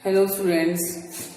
Hello students,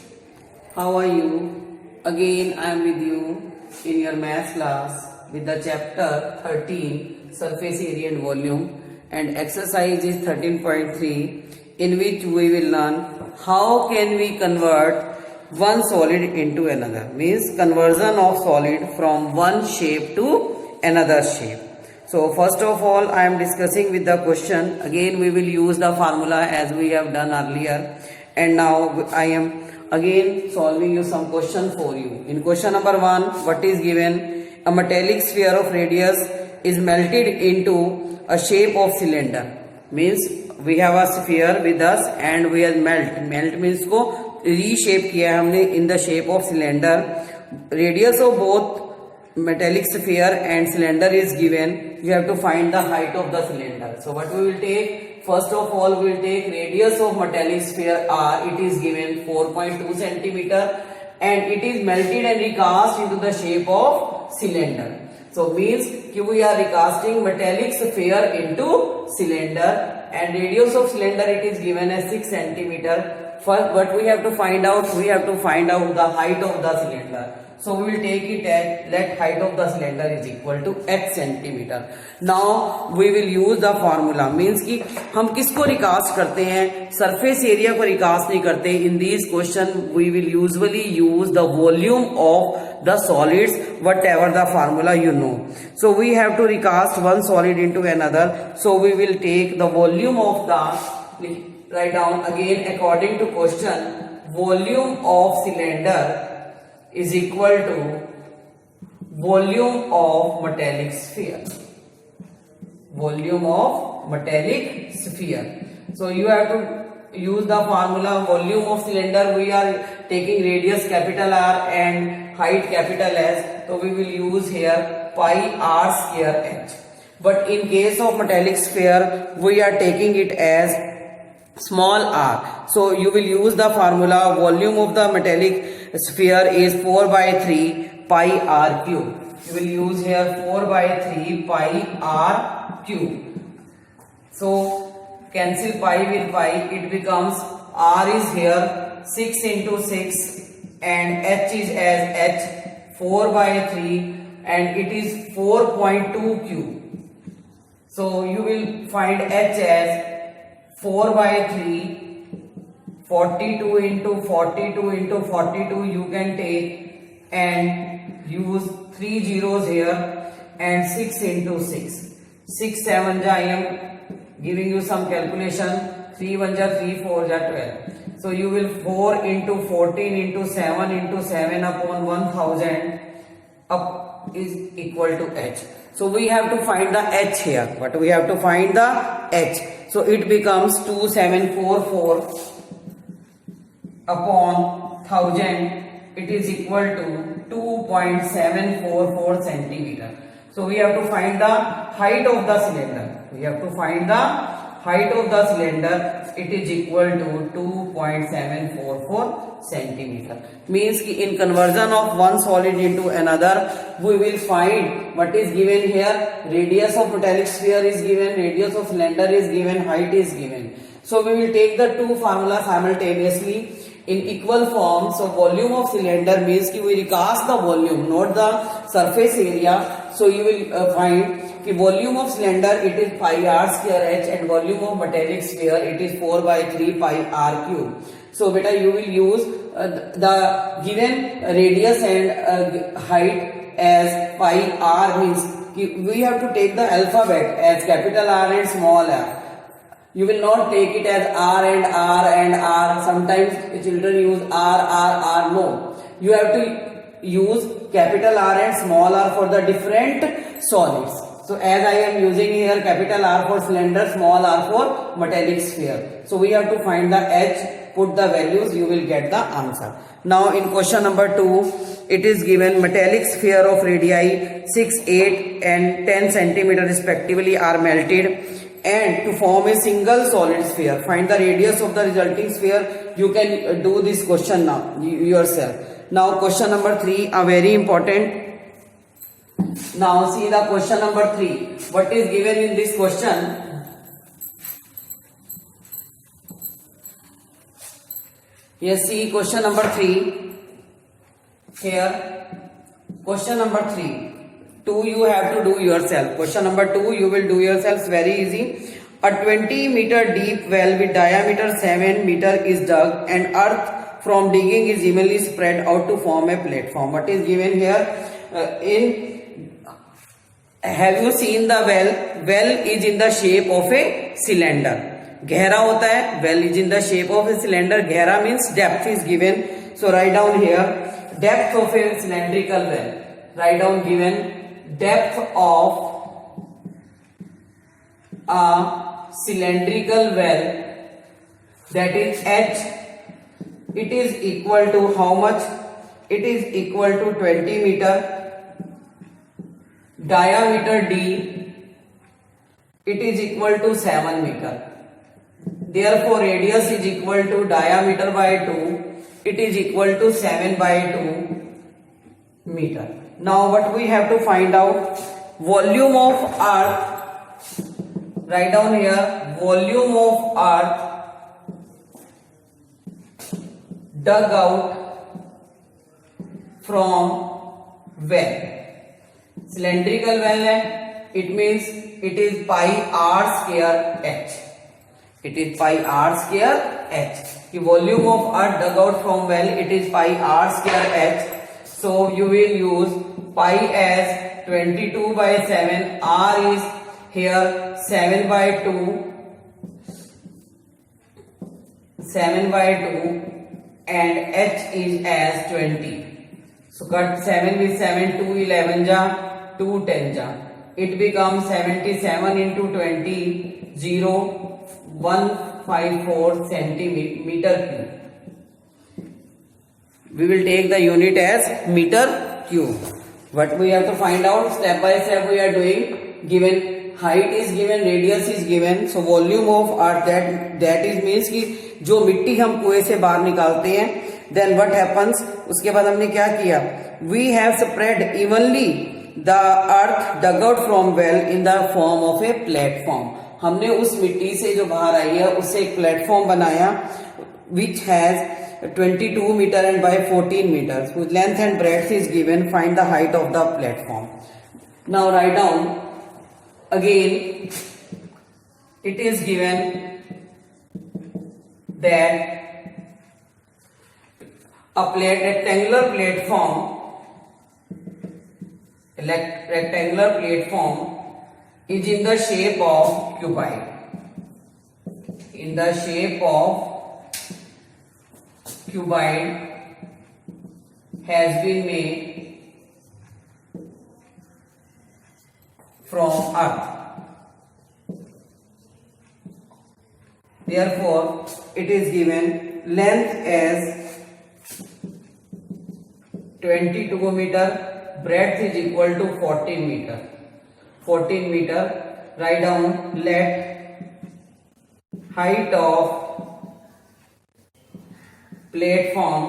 how are you? Again I am with you in your math class with the chapter 13 surface area and volume, and exercise is 13.3, in which we will learn how can we convert one solid into another, means conversion of solid from one shape to another shape. So first of all I am discussing with the question. Again we will use the formula as we have done earlier, and now I am again solving you some question for you. In question number 1, what is given? A metallic sphere of radius is melted into a shape of cylinder. Means we have a sphere with us and we have melt means को reshape किया हमने in the shape of cylinder. Radius of both metallic sphere and cylinder is given. You have to find the height of the cylinder. So what we will take? First of all we will take radius of metallic sphere r. It is given 4.2 centimeter and it is melted and recast into the shape of cylinder. So means we are recasting metallic sphere into cylinder, and radius of cylinder it is given as 6 centimeter. First what we have to find out? We have to find out the height of the cylinder. So we will take it as let height of the cylinder is equal to h centimeter. Now we will use the formula, means कि हम किसको recast करते हैं? Surface area को recast नहीं करते. In these question we will usually use the volume of the solids, whatever the formula you know. So we have to recast one solid into another. So we will take the volume of the, write down again according to question, volume of cylinder is equal to volume of metallic sphere. Volume of metallic sphere. So you have to use the formula volume of cylinder. We are taking radius capital R and height capital S. So we will use here pi r square h. But in case of metallic sphere, we are taking it as small r. So you will use the formula volume of the metallic sphere is 4 by 3 pi r cube. You will use here 4 by 3 pi r cube. So cancel pi with pi, it becomes r is here 6 into 6 and h is as h 4 by 3 and it is 4.2 cube. So you will find h as 4 by 3, 42 into 42 into 42 you can take and use 3 zeros here, and 6 into 6. 6 7 ja, I am giving you some calculation. 3 1 ja 3 4 ja 12. So you will 4 into 14 into 7 into 7 upon 1000 up is equal to h. So we have to find the h here. But we have to find the h. So it becomes 2744 upon 1000. It is equal to 2.744 centimeter. So we have to find the height of the cylinder. We have to find the height of the cylinder. It is equal to 2.744 centimeter. Means कि in conversion of one solid into another, we will find what is given here. Radius of metallic sphere is given, radius of cylinder is given, height is given. So we will take the two formulas simultaneously in equal form. So volume of cylinder means कि we recast the volume, not the surface area. So you will find कि volume of cylinder it is pi r square h and volume of metallic sphere it is 4 by 3 pi r cube. So beta you will use the given radius and height as pi r, means we have to take the alphabet as capital R and small r. You will not take it as R and R and R. Sometimes children use R. No. You have to use capital R and small r for the different solids. So as I am using here capital R for cylinder, small r for metallic sphere. So we have to find the h, put the values, you will get the answer. Now in question number 2, it is given metallic sphere of radii 6, 8 and 10 centimeter respectively are melted, and to form a single solid sphere. Find the radius of the resulting sphere. You can do this question now yourself. Now question number 3, a very important. Now see the question number 3. What is given in this question? Yes, see question number 3. Here, question number 3. 2 you have to do yourself. Question number 2 you will do yourself, very easy. A 20-meter deep well with diameter 7 meter is dug and earth from digging is evenly spread out to form a platform. What is given here? Have you seen the well? Well is in the shape of a cylinder. गहरा होता है. Well is in the shape of a cylinder. गहरा means depth is given. So write down here depth of a cylindrical well. Write down given depth of a cylindrical well, that is H. It is equal to how much? It is equal to 20 meter. Diameter D, it is equal to 7 meter. Therefore radius is equal to diameter by 2. It is equal to 7 by 2 meter. Now what we have to find out? Volume of earth. Write down here volume of earth dug out from well. Cylindrical well है, it means it is pi r square h. It is pi r square h. The volume of earth dug out from well, it is pi r square h. So you will use pi as 22 by 7. R is here 7 by 2. 7 by 2 and h is as 20. So cut 7 with 7, 2 11 ja, 2 10 ja. It becomes 77 into 20, 0, 154 centimeter cube. We will take the unit as meter cube. What we have to find out, step by step we are doing. Given height is given, radius is given. So volume of earth, that is means कि जो मिट्टी हम कुएं से बाहर निकालते हैं, then what happens? उसके बाद हमने क्या किया? We have spread evenly the earth dug out from well in the form of a platform. हमने उस मिट्टी से जो बाहर आई है उससे एक प्लेटफॉर्म बनाया which has 22 meter and by 14 meters. Whose length and breadth is given. Find the height of the platform. Now write down again. It is given that a rectangular platform is in the shape of cuboid. In the shape of cuboid has been made from earth. Therefore, it is given length as 22 meter, breadth is equal to 14 meter. 14 meter. Write down let height of platform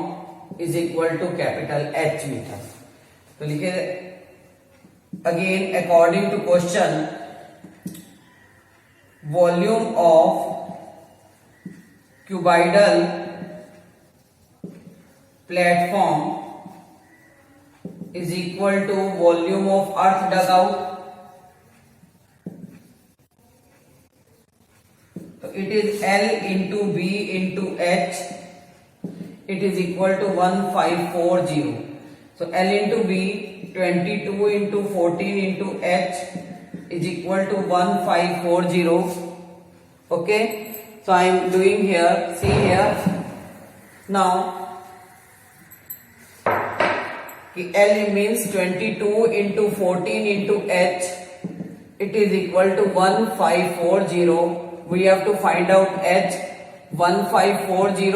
is equal to capital H meter. तो लिखिए again according to question, volume of cuboidal platform is equal to volume of earth dug out. So it is L into B into H. It is equal to 1540. So L into B, 22 into 14 into H is equal to 1540. Okay. So I am doing here. See here. Now L means 22 into 14 into H. It is equal to 1540. We have to find out H. 1540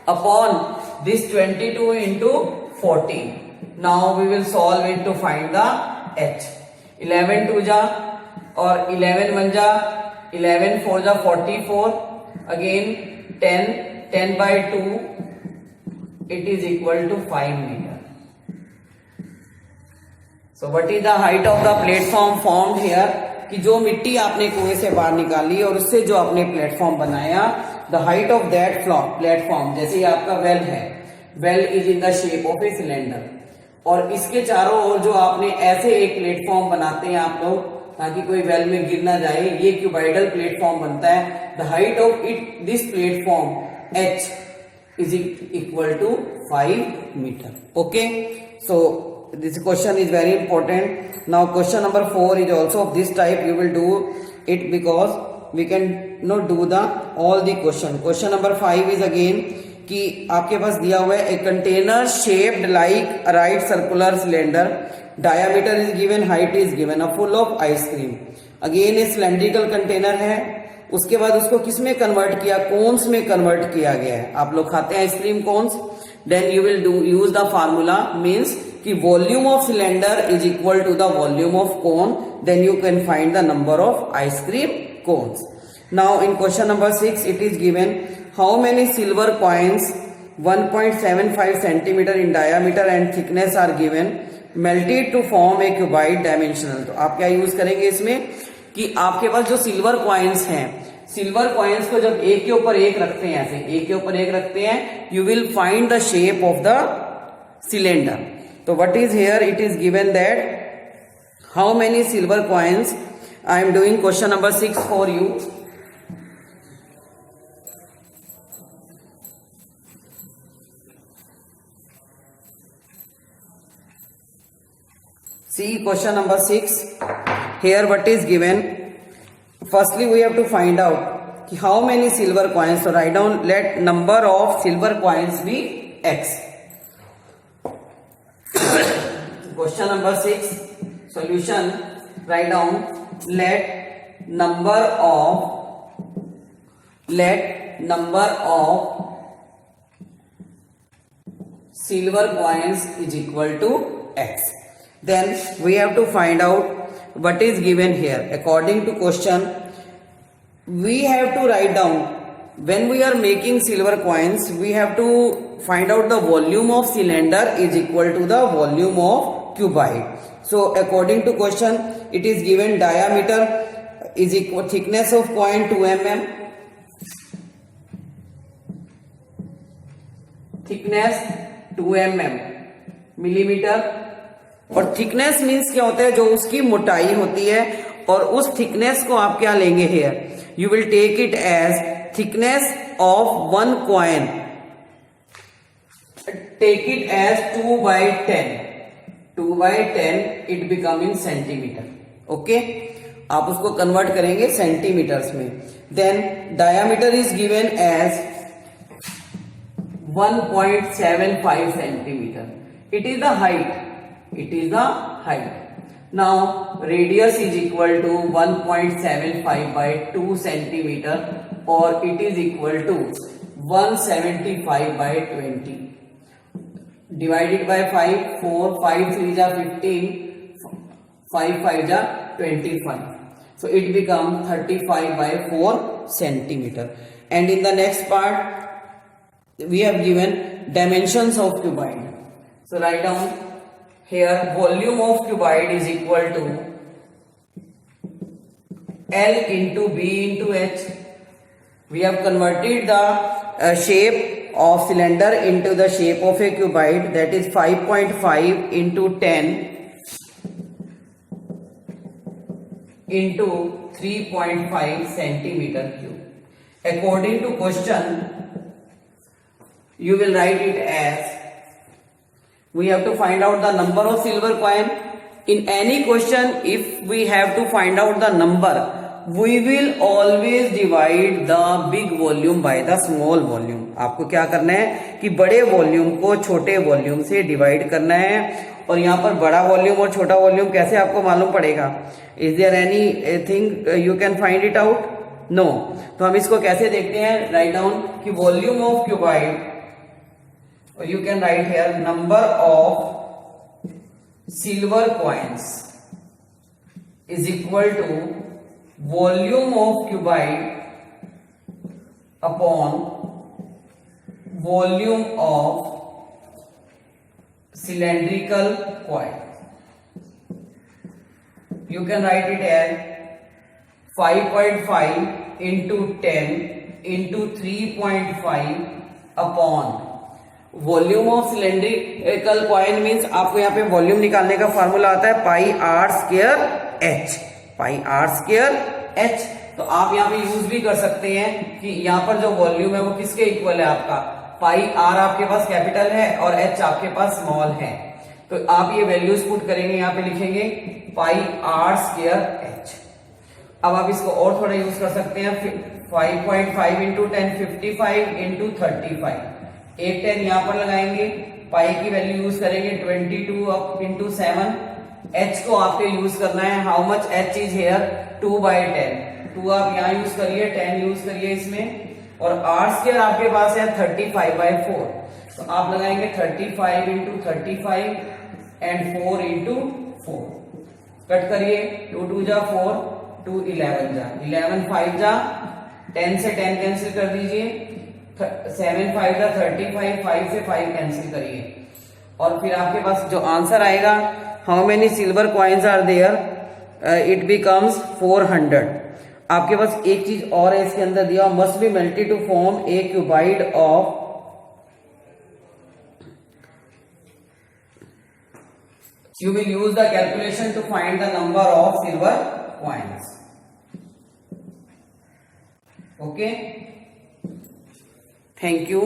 upon this 22 into 14. Now we will solve it to find the H. 11 2 ja or 11 1 ja, 11 4 ja 44. Again 10 by 2. It is equal to 5 meter. So what is the height of the platform formed here? कि जो मिट्टी आपने कुएं से बाहर निकाली और उससे जो आपने प्लेटफॉर्म बनाया the height of that platform, जैसे ये आपका वेल है, well is in the shape of a cylinder, और इसके चारों ओर जो आपने ऐसे एक प्लेटफॉर्म बनाते हैं आप लोग ताकि कोई वेल में गिर ना जाए, ये क्यूबाइडल प्लेटफॉर्म बनता है। The height of it this platform h is equal to 5 meter. Okay, so this question is very important. Now question number 4 is also of this type. You will do it because we can not do the all the question. Question number 5 is again कि आपके पास दिया हुआ है a container shaped like a right circular cylinder, diameter is given, height is given, a full of ice cream. Again a cylindrical container है, उसके बाद उसको किस में कन्वर्ट किया, कोन्स में कन्वर्ट किया गया है। आप लोग खाते हैं ice cream cones, then you will do use the formula, means कि volume of cylinder is equal to the volume of cone, then you can find the number of ice cream cones. Now in question number 6 it is given how many silver coins 1.75 centimetre in diameter and thickness are given melted to form a cuboid dimensional. तो आप क्या use करेंगे इसमें कि आपके पास जो silver coins हैं, silver coins को जब एक के ऊपर एक रखते हैं, ऐसे एक के ऊपर एक रखते हैं, you will find the shape of the cylinder. तो what is here, it is given that how many silver coins, I am doing question number 6 for you. See question number 6. Here what is given? Firstly we have to find out how many silver coins. So write down, let number of silver coins be x. Question number 6 solution. Write down, let number of silver coins is equal to x. Then we have to find out what is given here. According to question, we have to write down, when we are making silver coins, we have to find out the volume of cylinder is equal to the volume of cuboid. So according to question, it is given diameter is equal thickness of coin 2 mm, thickness 2 mm millimeter, और thickness means क्या होता है, जो उसकी मोटाई होती है, और उस थिकनेस को आप क्या लेंगे here, you will take it as thickness of one coin, take it as 2/10, 2/10 it become in centimeter. Okay, आप उसको कन्वर्ट करेंगे सेंटीमीटर्स में। Then diameter is given as 1.75 centimeter, it is the height, it is the height. Now radius is equal to 1.75 by 2 centimeter, or it is equal to 175 by 20 divided by 5, 4, 5 3 ja 15, 5 5 ja 25, so it become 35 by 4 centimeter. And in the next part we have given dimensions of cuboid. So write down here, volume of cuboid is equal to L into B into H. We have converted the shape of cylinder into the shape of a cuboid, that is 5.5 into 10 into 3.5 centimeter cube. According to question, you will write it as, we have to find out the number of silver coin. In any question, if we have to find out the number, we will always divide the big volume by the small volume. आपको क्या करना है कि बड़े volume को छोटे volume से divide करना है। और यहाँ पर बड़ा वॉल्यूम और छोटा वॉल्यूम कैसे आपको मालूम पड़ेगा? Is there anything you can find it out? No. तो हम इसको कैसे देखते हैं? राइट डाउन कि volume of cuboid, you can write here number of silver coins is equal to volume of cuboid upon volume of cylindrical coil. You can write it as 5.5 into 10 into 3.5 upon volume of cylindrical coin means आपको यहाँ पे volume निकालने का formula आता है pi r square h, pi r square h. तो आप यहाँ पे यूज भी कर सकते हैं कि यहाँ पर जो वॉल्यूम है वो किसके इक्वल है, आपका पाई आर आपके पास कैपिटल है और एच आपके पास स्मॉल है। तो आप ये वैल्यूज पुट करेंगे, यहाँ पे लिखेंगे पाई आर स्क्वायर एच। अब आप इसको और थोड़ा यूज कर सकते हैं, 5.5 इंटू 10 55 इंटू 35, एक 10 यहां पर लगाएंगे, पाई की वैल्यू यूज करेंगे 22 अप इंटू 7, एच को आपको यूज करना है, how much H is here 2/10, 2 आप यहां यूज करिए, 10 यूज करिए इसमें, और आर स्क्वायर आपके पास है 35/4, तो आप लगाएंगे 35 इंटू 35 एंड 4 इंटू 4, कट करिए, 2 2 जा 4, 2 11 जा 11, 5 जा 10 से 10 कैंसिल कर दीजिए, 7 5 जा 35, 5 से 5 कैंसिल करिए, और फिर आपके पास जो आंसर आएगा how many silver coins are there, it becomes 400। आपके पास एक चीज और है इसके अंदर दिया, must be melted to form a cuboid of, you will use the calculation to find the number of silver coins. Okay, thank you.